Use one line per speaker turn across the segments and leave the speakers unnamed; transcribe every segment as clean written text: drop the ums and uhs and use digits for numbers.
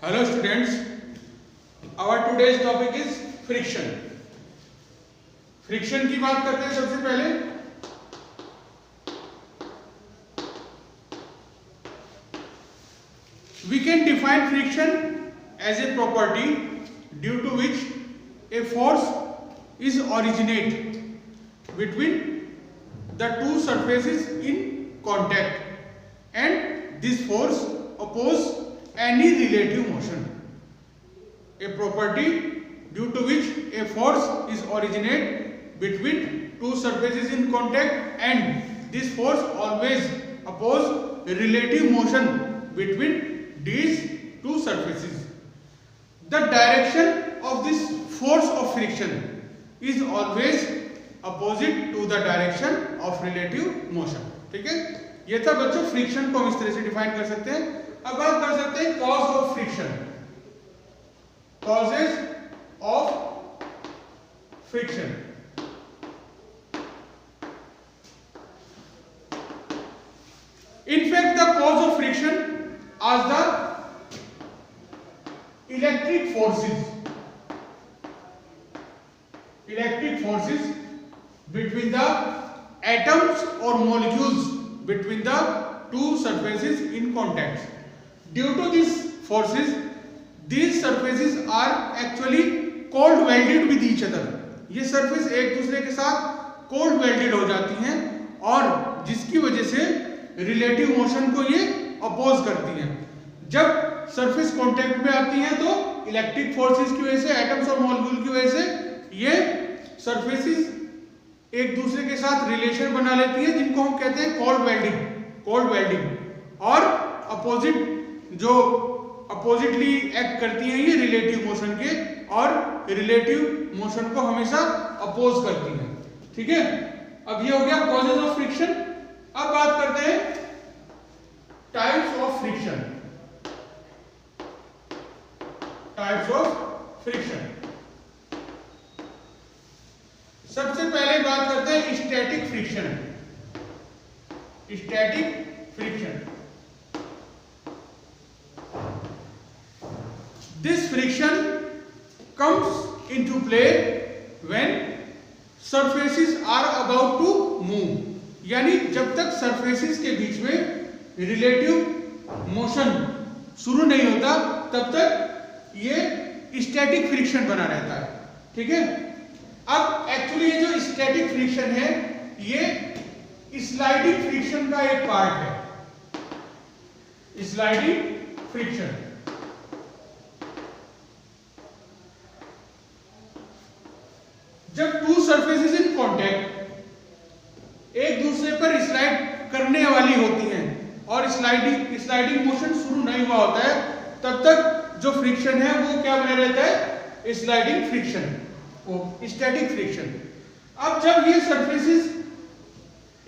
Hello students, our today's topic is friction. Friction की बात करते हैं सबसे पहले. We can define friction as a property due to which a force is originate between the two surfaces in contact and this force oppose any relative motion. A property due to which a force is originate between two surfaces in contact and this force always oppose relative motion between these two surfaces. The direction of this force of friction is always opposite to the direction of relative motion. ठीक है, ये था बच्चों friction को हम इस तरह से डिफाइन कर सकते हैं. अब बात कर सकते हैं cause of friction. Causes of friction. In fact, the cause of friction are the electric forces between the atoms or molecules between the two surfaces in contact. Due to these forces, these surfaces are actually cold welded with each other. ये surface एक दूसरे के साथ cold welded हो जाती हैं और जिसकी वजह से रिलेटिव मोशन को ये अपोज करती हैं. जब सरफेस कांटेक्ट में आती हैं तो इलेक्ट्रिक फोर्सेस की वजह से, एटम्स और मॉलिक्यूल की वजह से ये सरफेसेस एक दूसरे के साथ रिलेशन बना लेती हैं जिनको हम कहते हैं कोल्ड वेल्डिंग. और अपोजिट जो अपोजिटली एक्ट करती हैं ये रिलेटिव मोशन के और रिलेटिव मोशन को हमेशा अपोज करती हैं. ठीक है, अब ये हो गया कॉजेज ऑफ फ्रिक्शन. अब बात करते हैं टाइप्स ऑफ फ्रिक्शन. सबसे पहले बात करते हैं static friction. This friction comes into play when surfaces are about to move. यानी जब तक सरफेसेस के बीच में रिलेटिव मोशन शुरू नहीं होता तब तक ये स्टैटिक फ्रिक्शन बना रहता है. ठीक है, अब एक्चुअली ये जो स्टैटिक फ्रिक्शन है ये स्लाइडिंग फ्रिक्शन का एक पार्ट है. स्लाइडिंग फ्रिक्शन जब टू सरफेसेस इन कॉन्टैक्ट एक दूसरे पर स्लाइड करने वाली होती हैं और स्लाइडिंग मोशन शुरू नहीं हुआ होता है तब तक जो फ्रिक्शन है वो क्या बना रहता है, स्लाइडिंग फ्रिक्शन, स्टैटिक फ्रिक्शन. अब जब ये सरफेसेस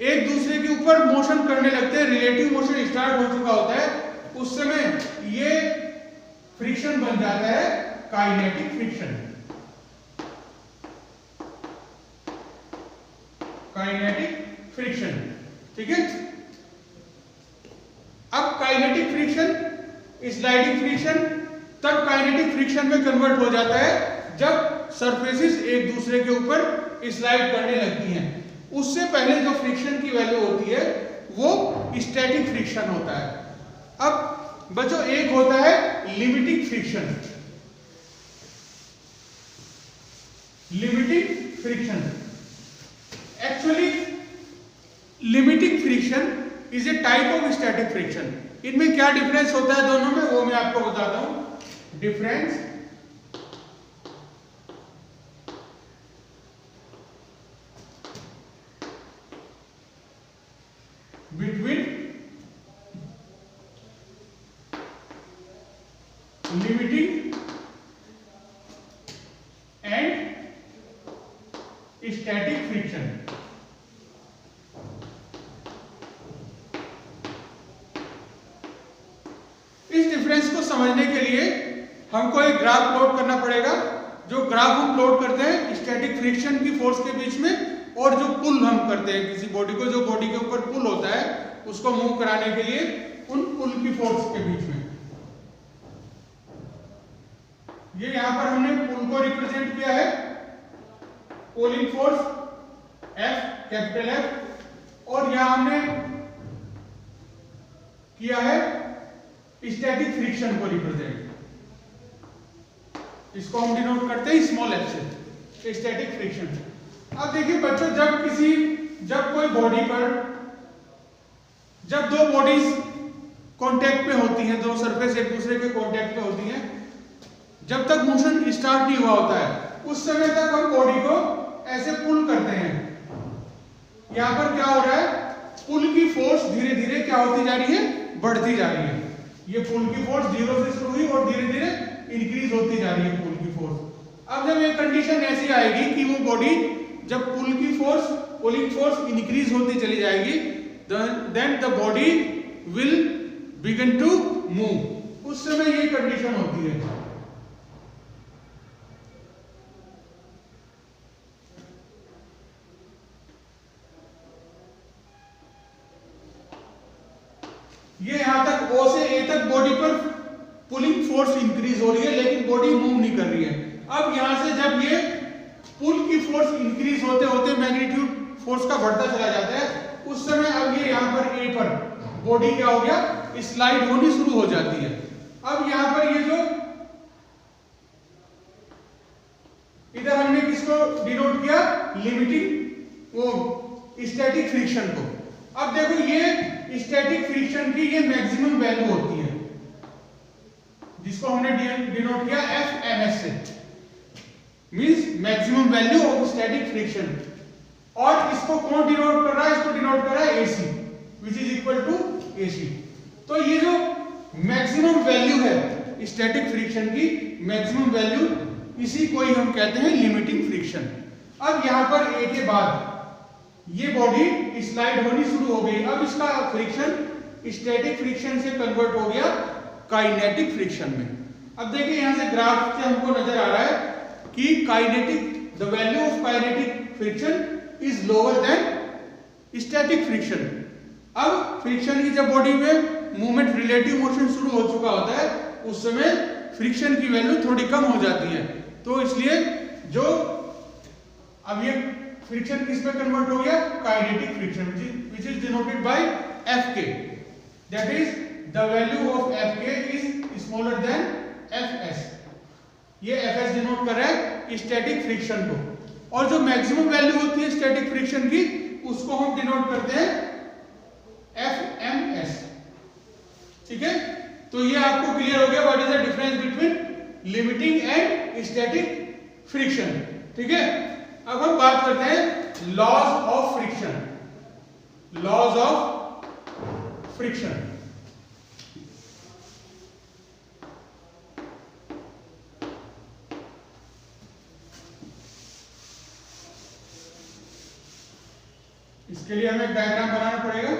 एक दूसरे के ऊपर मोशन करने लगते हैं, रिलेटिव मोशन स्टार्ट हो चुका होता है, उस समय ये फ्रिक्शन बन जाता है काइनेटिक फ्रिक्शन. ठीक है, अब काइनेटिक फ्रिक्शन स्लाइडिंग फ्रिक्शन तब काइनेटिक फ्रिक्शन में कन्वर्ट हो जाता है जब सरफेसेस एक दूसरे के ऊपर स्लाइड करने लगती हैं. उससे पहले जो फ्रिक्शन की वैल्यू होती है वो स्टैटिक फ्रिक्शन होता है. अब बच्चों एक होता है limiting friction. Actually limiting friction is a type of static friction. इनमें क्या डिफरेंस होता है दोनों में वो मैं आपको बताता हूं. Difference between limiting and static friction. इस डिफरेंस को समझने के लिए हमको एक ग्राफ प्लॉट करना पड़ेगा. जो ग्राफ हम प्लॉट करते हैं स्टैटिक फ्रिक्शन की फोर्स के बीच में और जो पुल हम करते हैं किसी बॉडी को, जो बॉडी के ऊपर पुल होता है उसको मूव कराने के लिए उन पुल की फोर्स के बीच में. पर हमने पुल को रिप्रेजेंट किया है pulling force F, capital F, और यहां हमने किया है स्टैटिक फ्रिक्शन को रिप्रेजेंट, इसको हम डिनोट करते हैं स्मॉल f से, स्टैटिक फ्रिक्शन। अब देखिए बच्चों, जब कोई बॉडी पर, जब दो बॉडीज कांटेक्ट पे होती हैं, दो सरफेस एक दूसरे के कांटेक्ट पे होती हैं, जब तक मोशन स्टार्ट नहीं हुआ होता है उस समय तक हम बॉडी को ऐसे पुल करते हैं। यहां पर क्या हो रहा है, पुल की फोर्स धीरे धीरे क्या होती जा रही है, बढ़ती जा रही है। ये पुल की फोर्स 0 से शुरू हुई और धीरे धीरे इंक्रीज होती जा रही है पुल की फोर्स। अब जब ये कंडीशन ऐसी आएगी कि वो बॉडी, जब पुल की फोर्स, पुलिंग फोर्स इंक्रीज होती चली जाएगी, then the body will begin to move, उस समय ये कंडीशन होती है। ये यहां तक O से A तक बॉडी पर पुलिंग फोर्स इंक्रीज हो रही है, लेकिन बॉडी मूव नहीं कर रही है। अब यहां से जब ये पुल की फोर्स इंक्रीज होते होते मैग्नीट्यूड फोर्स का बढ़ता चला जाता है, उस समय अब ये यहां पर A पर बॉडी क्या हो गया, स्लाइड होनी शुरू हो जाती है। अब यहां पर ये जो इधर हमने किसको डिनोट किया, लिमिटिंग वो स्टैटिक फ्रिक्शन को। अब देखो ये स्टैटिक फ्रिक्शन की ये मैक्सिमम वैल्यू होती है, जिसको हमने डिनोट किया FMS से, means maximum value of static friction. और इसको कौन डिनोट कर रहा है, इसको डिनोट कर रहा है AC, which is equal to AC। तो ये जो मैक्सिमम वैल्यू है स्टैटिक फ्रिक्शन की, मैक्सिमम वैल्यू, इसी को ही हम कहते हैं लिमिटिंग फ्रिक्शन। अब यहां पर A के बाद ये बॉडी स्लाइड होनी शुरू हो गई। अब इसका फ्रिक्शन स्टैटिक फ्रिक्शन से कन्वर्ट हो गया काइनेटिक फ्रिक्शन में। अब देखिए यहां से ग्राफ से हमको नजर आ रहा है कि kinetic, the value of kinetic friction is lower than static friction. अब फ्रिक्शन की जब बॉडी में मूवमेंट, रिलेटिव मोशन शुरू हो चुका होता है, उस समय फ्रिक्शन की वैल्यू थोड़ी कम हो जाती है। तो इसलिए जो अब ये फ्रिक्शन किस में कन्वर्ट हो गया, kinetic friction, which is denoted by Fk, that is the value of Fk is smaller than Fs। ये Fs डिनोट कर रहा है स्टैटिक फ्रिक्शन को, और जो मैक्सिमम वैल्यू होती है स्टैटिक फ्रिक्शन की, उसको हम डिनोट करते हैं Fms। ठीक है, तो ये आपको क्लियर हो गया what is the difference between limiting and static friction. ठीक है, अब हम बात करते हैं laws of friction. Laws of friction, इसके लिए हमें डायग्राम बनाना पड़ेगा।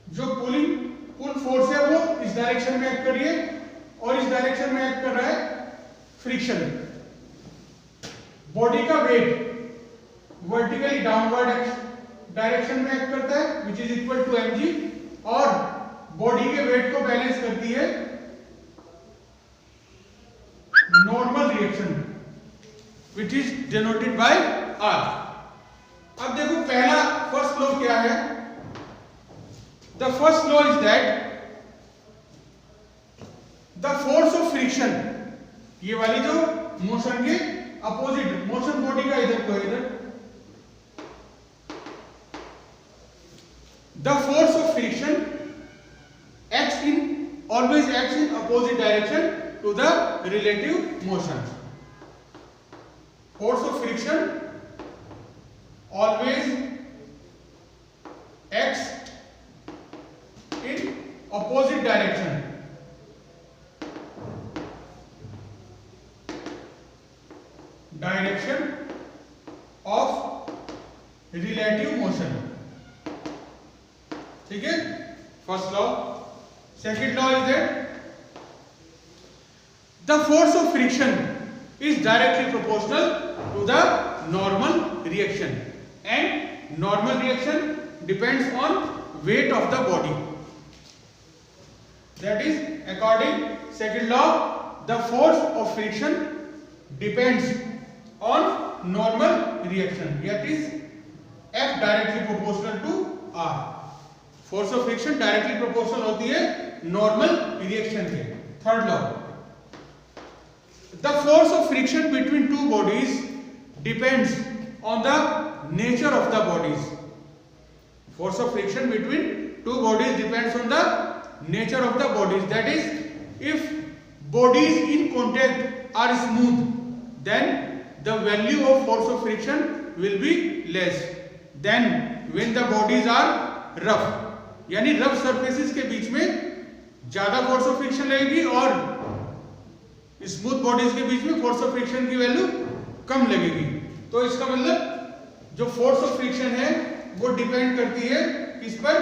जो पुल फोर्स है वो इस डायरेक्शन में एक्ट कर रही है और इस डायरेक्शन में एक्ट कर रहा है फ्रिक्शन। बॉडी का वेट वर्टिकली डाउनवर्ड डायरेक्शन में एक्ट करता है which is equal to mg, और बॉडी के वेट को बैलेंस करती है normal reaction which is denoted by R। अब देखो पहला फर्स्ट लॉ क्या है, the first law is that the force of friction, ये वाली जो मोशन के अपोजिट, मोशन बॉडी का इधर को इधर, the force of friction always acts in opposite direction to the relative motion। force of friction always acts in opposite direction of relative motion। ठीक है, first law. Second law is that the force of friction is directly proportional to the normal reaction, and normal reaction depends on weight of the body. That is, according second law, the force of friction depends on normal reaction. That is, F directly proportional to R. Force of friction directly proportional होती है normal reaction के. Third law, the force of friction between two bodies depends on the nature of the bodies. Force of friction between two bodies depends on the nature of the bodies. That is, if bodies in contact are smooth, then the value of force of friction will be less than when the bodies are rough. यानी rough surfaces के बीच में ज्यादा force of friction लगेगी और smooth bodies के बीच में force of friction की value कम लगेगी. तो इसका मतलब जो फोर्स ऑफ फ्रिक्शन है वो डिपेंड करती है किस पर?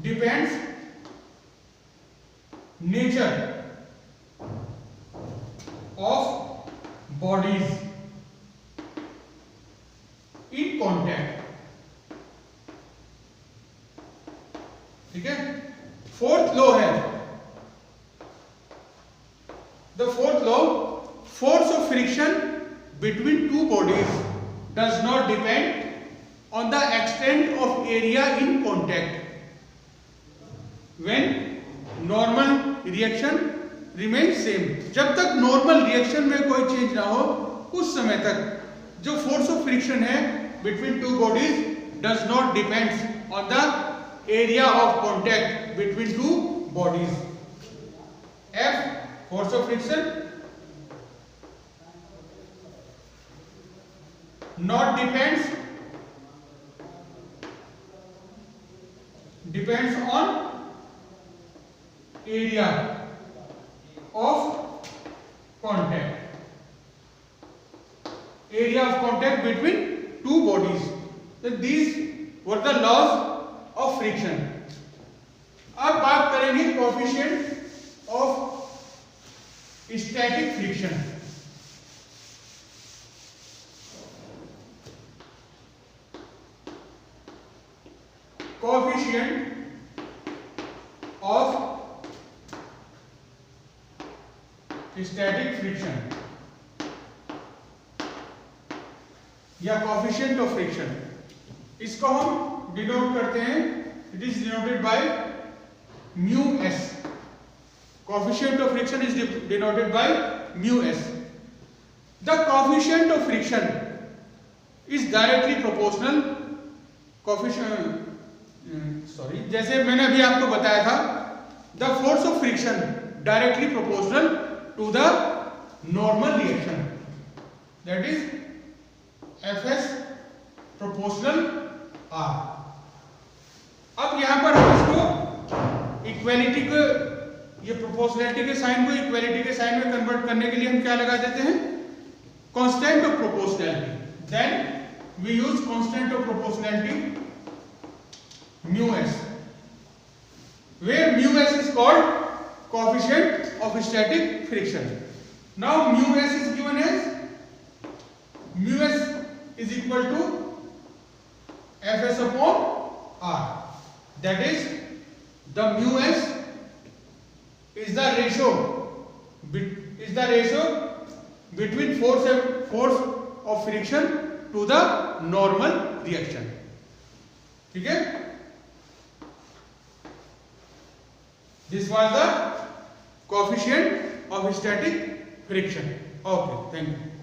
Depends nature of bodies in contact. ठीक है. फोर्थ लॉ है, the fourth law, force of friction between two bodies does not depend on the extent of area in contact when normal reaction remain same. जब तक normal reaction में कोई change ना हो उस समय तक जो फोर्स ऑफ फ्रिक्शन है between two bodies does not depends on the area of contact between two bodies. F force of friction not depends on area of contact, area of contact between two bodies. So these were the laws of friction. अब बात करेंगे coefficient of static friction. Coefficient of static friction या coefficient of friction, इसको हम denote करते हैं, it is denoted by mu S. Coefficient of friction is denoted by mu S. The coefficient of friction is directly proportional जैसे मैंने अभी आपको बताया था, the force of friction directly proportional to the normal reaction, that is Fs proportional R. अब यहां पर हम इसको इक्वालिटी को, ये प्रोपोर्शनैलिटी के साइन को इक्वालिटी के साइन में कन्वर्ट करने के लिए हम क्या लगा देते हैं? Constant of proportionality. Then we use constant of proportionality mu S, where mu s is called coefficient of static friction. Now mu s is given as mu s is equal to Fs upon R. That is, the mu s is the ratio between force of friction to the normal reaction. ठीक है? This was the coefficient of static friction. Okay, thank you.